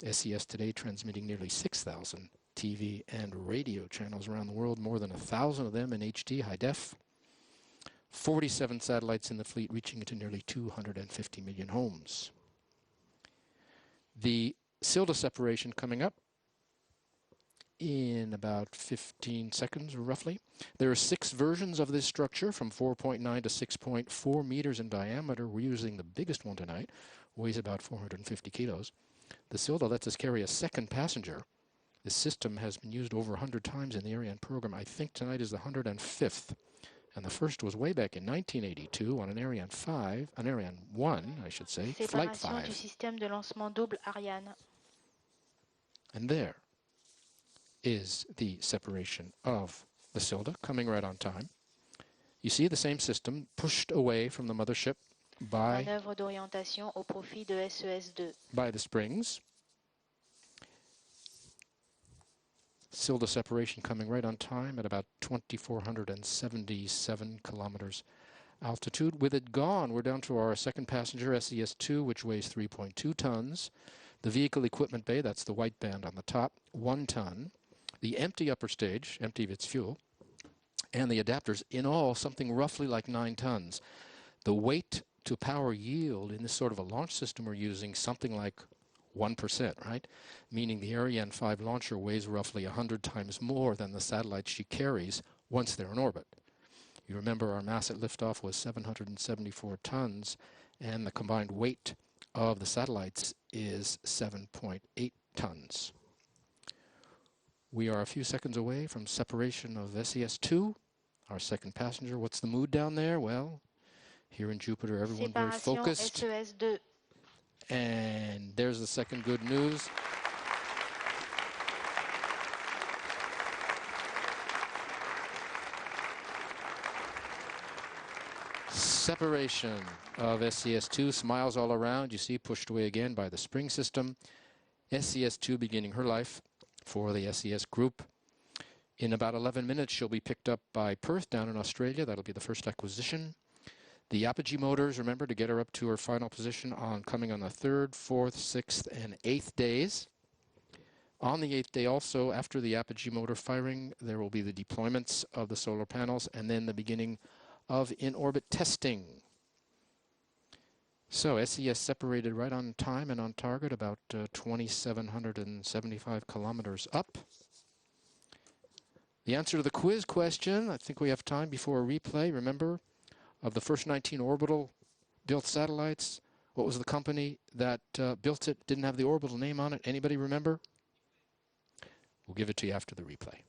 SES today transmitting nearly 6,000 TV and radio channels around the world, more than 1,000 of them in HD, high def. 47 satellites in the fleet, reaching into nearly 250 million homes. The Silda separation coming up in about 15 seconds, roughly. There are 6 versions of this structure, from 4.9 to 6.4 meters in diameter. We're using the biggest one tonight, weighs about 450 kilos. The Silda lets us carry a second passenger. This system has been used over 100 times in the Ariane program. I think tonight is the 105th. And the first was way back in 1982 on an Ariane 1, I should say, Flight 5. Du système de lancement double Ariane. And there is the separation of the Silda, coming right on time. You see the same system pushed away from the mothership by Manœuvre d'orientation au profit de SES-2. By the springs. Silda separation coming right on time at about 2,477 kilometers altitude. With it gone, we're down to our second passenger, SES-2, which weighs 3.2 tons. The vehicle equipment bay, that's the white band on the top, 1 ton. The empty upper stage, empty of its fuel, and the adapters, in all, something roughly like 9 tons. The weight to power yield in this sort of a launch system we're using, something like 1%, right? Meaning the Ariane 5 launcher weighs roughly 100 times more than the satellites she carries once they're in orbit. You remember our mass at liftoff was 774 tons, and the combined weight of the satellites is 7.8 tons. We are a few seconds away from separation of SES-2, our second passenger. What's the mood down there? Well, here in Jupiter, everyone very focused. SES-2. And there's the second good news. Separation of SES-2, smiles all around. You see, pushed away again by the spring system. SES-2 beginning her life for the SES group. In about 11 minutes, she'll be picked up by Perth down in Australia. That'll be the first acquisition. The apogee motors, remember, to get her up to her final position coming on the 3rd, 4th, 6th, and 8th days. On the 8th day also, after the apogee motor firing, there will be the deployments of the solar panels and then the beginning of in-orbit testing. So SES separated right on time and on target, about 2,775 kilometers up. The answer to the quiz question, I think we have time before a replay. Remember, of the first 19 orbital-built satellites, what was the company that built it, didn't have the orbital name on it? Anybody remember? We'll give it to you after the replay.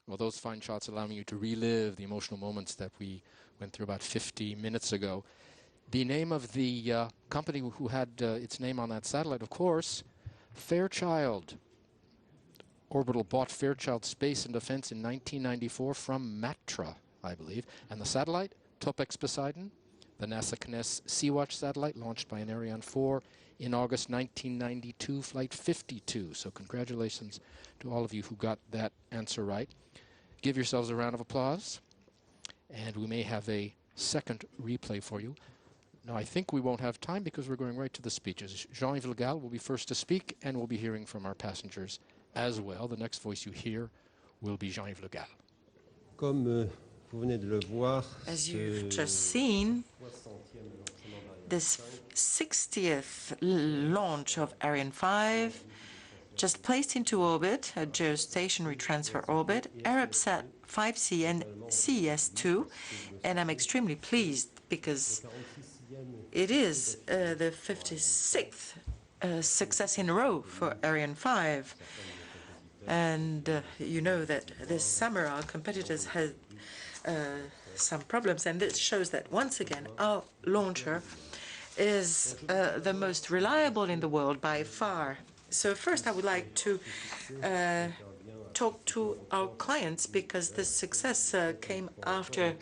Well, those fine shots allowing you to relive the emotional moments that we went through about 50 minutes ago. The name of the company who had its name on that satellite, of course, Fairchild. Orbital bought Fairchild Space and Defense in 1994 from Matra, I believe. And the satellite, Topex Poseidon, the NASA CNES Sea-Watch satellite launched by an Ariane 4 in August 1992, Flight 52. So congratulations to all of you who got that answer right. Give yourselves a round of applause, and we may have a second replay for you. Now, I think we won't have time because we're going right to the speeches. Jean-Yves Le Gall will be first to speak, and we'll be hearing from our passengers as well. The next voice you hear will be Jean-Yves Le Gall. As you've just seen, this 60th launch of Ariane 5 just placed into orbit, a geostationary transfer orbit, Arabsat-5C and SES-2, and I'm extremely pleased because it is the 56th success in a row for Ariane 5. And you know that this summer our competitors had some problems, and this shows that once again our launcher is the most reliable in the world by far. So first I would like to talk to our clients, because this success came after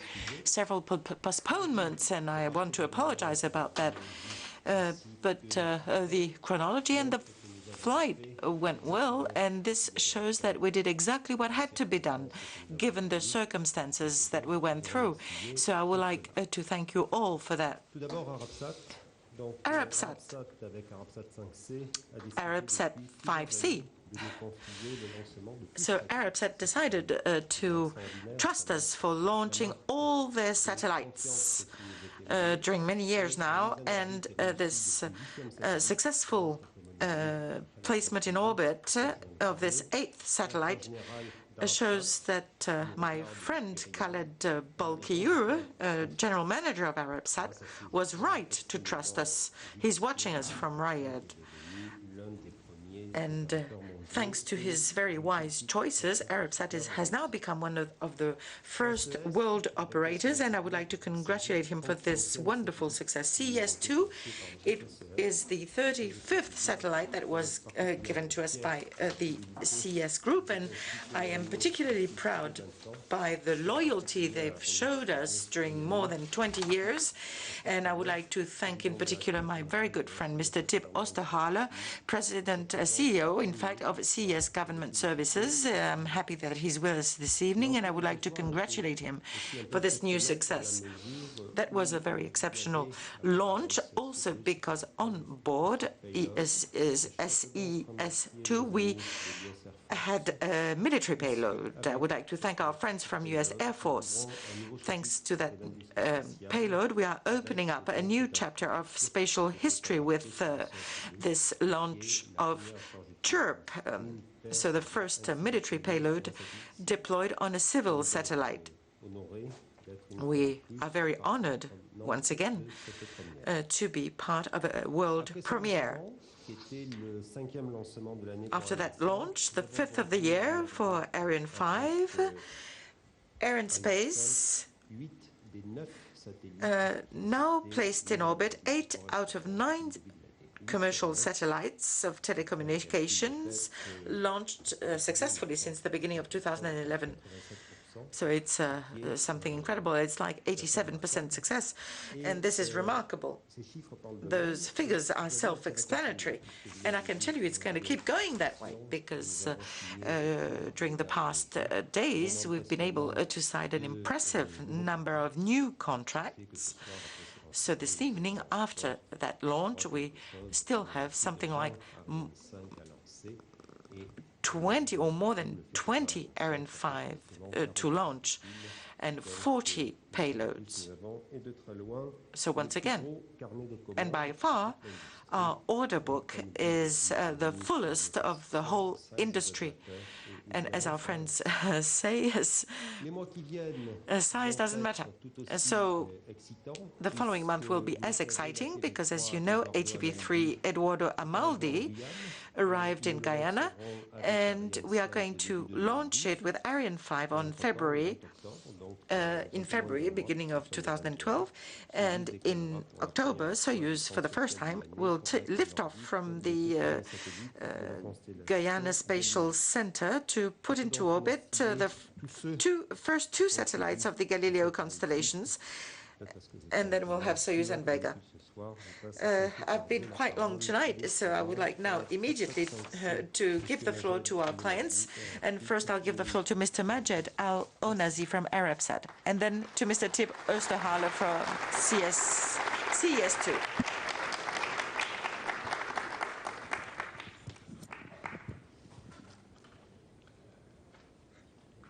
several postponements, and I want to apologize about that. But the chronology and the flight went well, and this shows that we did exactly what had to be done, given the circumstances that we went through. So I would like to thank you all for that. Arabsat-5C. So Arabsat decided to trust us for launching all their satellites during many years now, and this successful placement in orbit of this 8th satellite shows that my friend Khaled Balkiour, general manager of Arabsat, was right to trust us. He's watching us from Riyadh. And thanks to his very wise choices, Arabsat has now become one of the first world operators, and I would like to congratulate him for this wonderful success. SES-2, it is the 35th satellite that was given to us by the CS group, and I am particularly proud by the loyalty they've showed us during more than 20 years. And I would like to thank in particular my very good friend, Mr. Tip Osterhaler, President, CEO, in fact, of CES Government Services. I'm happy that he's with us this evening, and I would like to congratulate him for this new success. That was a very exceptional launch, also because on board SES-2 we had a military payload. I would like to thank our friends from US Air Force. Thanks to that payload, we are opening up a new chapter of spatial history with this launch of CHIRP, so the first military payload deployed on a civil satellite. We are very honored, once again, to be part of a world premiere. After that launch, the 5th of the year for Ariane 5, Arianespace now placed in orbit 8 out of 9 commercial satellites of telecommunications launched successfully since the beginning of 2011. So it's something incredible. It's like 87% success, and this is remarkable. Those figures are self-explanatory, and I can tell you it's going to keep going that way because during the past days we've been able to sign an impressive number of new contracts. So this evening, after that launch, we still have something like 20 or more than 20 Ariane 5 to launch and 40 payloads. So once again, and by far, our order book is the fullest of the whole industry. And as our friends say, size doesn't matter. So the following month will be as exciting because, as you know, ATP3 Eduardo Amaldi arrived in Guyana, and we are going to launch it with Ariane 5 on in February, beginning of 2012, and in October, Soyuz, for the first time, will lift off from the Guyana Spatial Center to put into orbit the first two satellites of the Galileo constellations, and then we'll have Soyuz and Vega. I've been quite long tonight, so I would like now immediately to give the floor to our clients. And first I'll give the floor to Mr. Majed Al-Onazi from Arabsat, and then to Mr. Tip Oosterhaler from SES-2.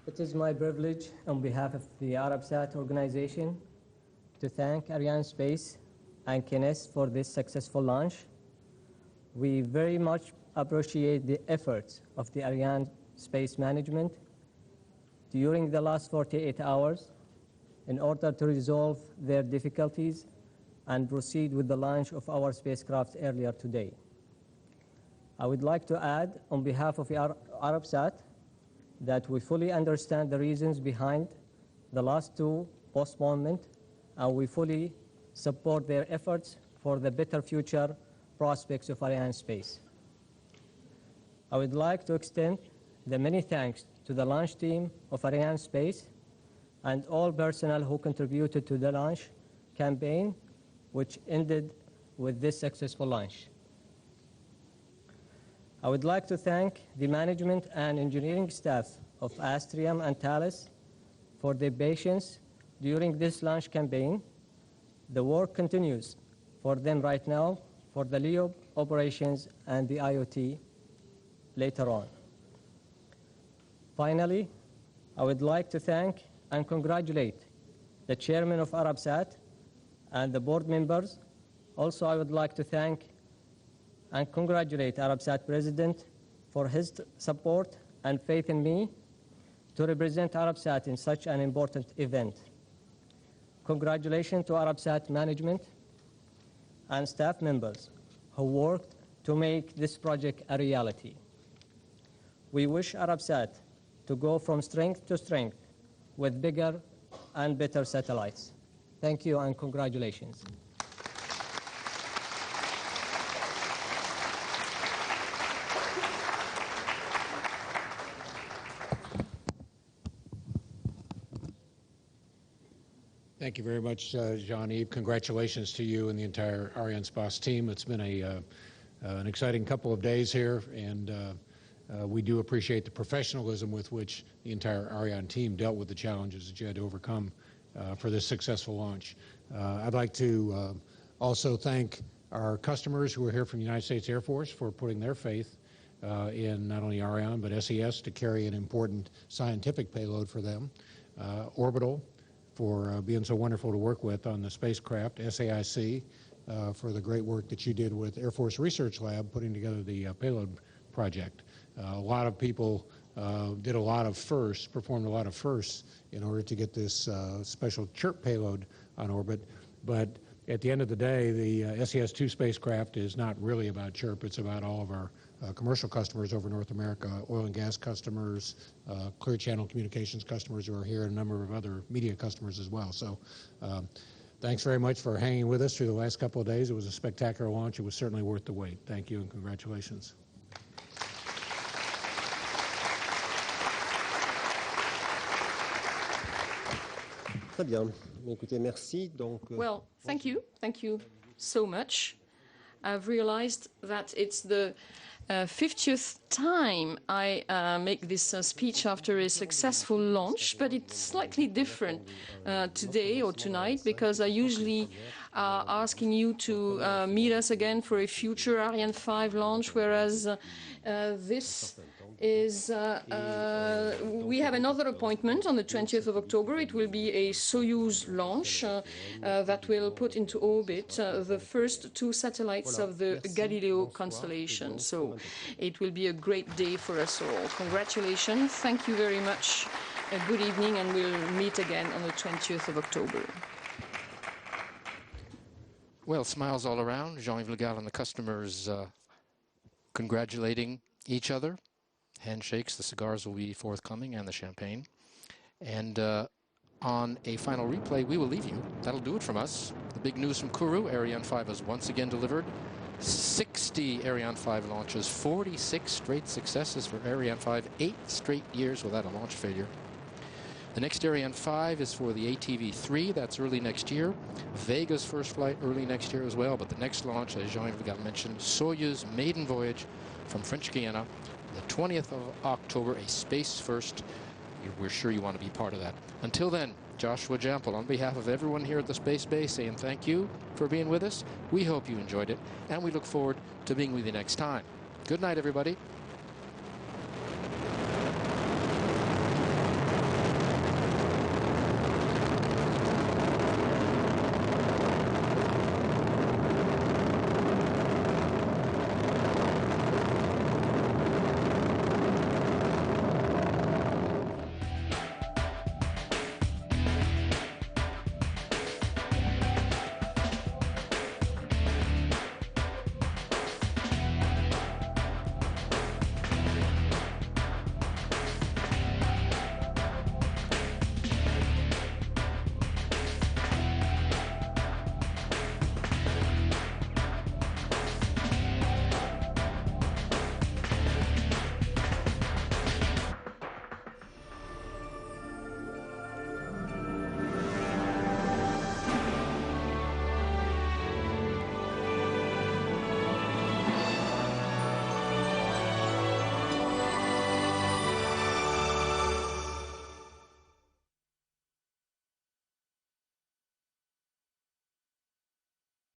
It is my privilege on behalf of the Arabsat organization to thank Arianespace and Kines for this successful launch. We very much appreciate the efforts of the Arianespace management during the last 48 hours in order to resolve their difficulties and proceed with the launch of our spacecraft earlier today. I would like to add, on behalf of Arabsat, that we fully understand the reasons behind the last two postponements, and we fully support their efforts for the better future prospects of Arianespace. I would like to extend the many thanks to the launch team of Arianespace and all personnel who contributed to the launch campaign, which ended with this successful launch. I would like to thank the management and engineering staff of Astrium and Thales for their patience during this launch campaign. The work continues for them right now for the LEO operations and the IoT later on. Finally, I would like to thank and congratulate the chairman of Arabsat and the board members. Also, I would like to thank and congratulate Arabsat President for his support and faith in me to represent Arabsat in such an important event. Congratulations to Arabsat management and staff members who worked to make this project a reality. We wish Arabsat to go from strength to strength with bigger and better satellites. Thank you and congratulations. Thank you very much, Jean-Yves. Congratulations to you and the entire Arianespace team. It's been an exciting couple of days here, and we do appreciate the professionalism with which the entire Ariane team dealt with the challenges that you had to overcome for this successful launch. I'd like to also thank our customers who are here from the United States Air Force for putting their faith in not only Ariane but SES to carry an important scientific payload for them. Orbital for being so wonderful to work with on the spacecraft, SAIC for the great work that you did with Air Force Research Lab putting together the payload project. A lot of people did a lot of firsts, performed a lot of firsts in order to get this special CHIRP payload on orbit, but at the end of the day, the SES-2 spacecraft is not really about CHIRP. It's about all of our commercial customers over North America, oil and gas customers, Clear Channel Communications customers who are here, and a number of other media customers as well. So Thanks very much for hanging with us through the last couple of days. It was a spectacular launch. It was certainly worth the wait. Thank you and congratulations. Très bien. Écoutez, merci. Donc, well, thank you. Thank you so much. I've realized that it's the 50th time I make this speech after a successful launch, but it's slightly different today or tonight because I usually asking you to meet us again for a future Ariane 5 launch, whereas this is, we have another appointment on the 20th of October. It will be a Soyuz launch that will put into orbit the first 2 satellites of the Galileo constellation. So it will be a great day for us all. Congratulations. Thank you very much. A good evening, and we'll meet again on the 20th of October. Well, smiles all around. Jean-Yves Le Gall and the customers congratulating each other. Handshakes, the cigars will be forthcoming, and the champagne. And on a final replay, we will leave you. That'll do it from us. The big news from Kourou: Ariane 5 has once again delivered 60 Ariane 5 launches, 46 straight successes for Ariane 5, 8 straight years without a launch failure. The next Ariane 5 is for the ATV-3. That's early next year. Vega's first flight early next year as well. But the next launch, as Jean-Yves Le Gall mentioned, Soyuz maiden voyage from French Guiana, the 20th of October, a space first. We're sure you want to be part of that. Until then, Joshua Jampel, on behalf of everyone here at the Space Base, saying thank you for being with us. We hope you enjoyed it, and we look forward to being with you next time. Good night, everybody.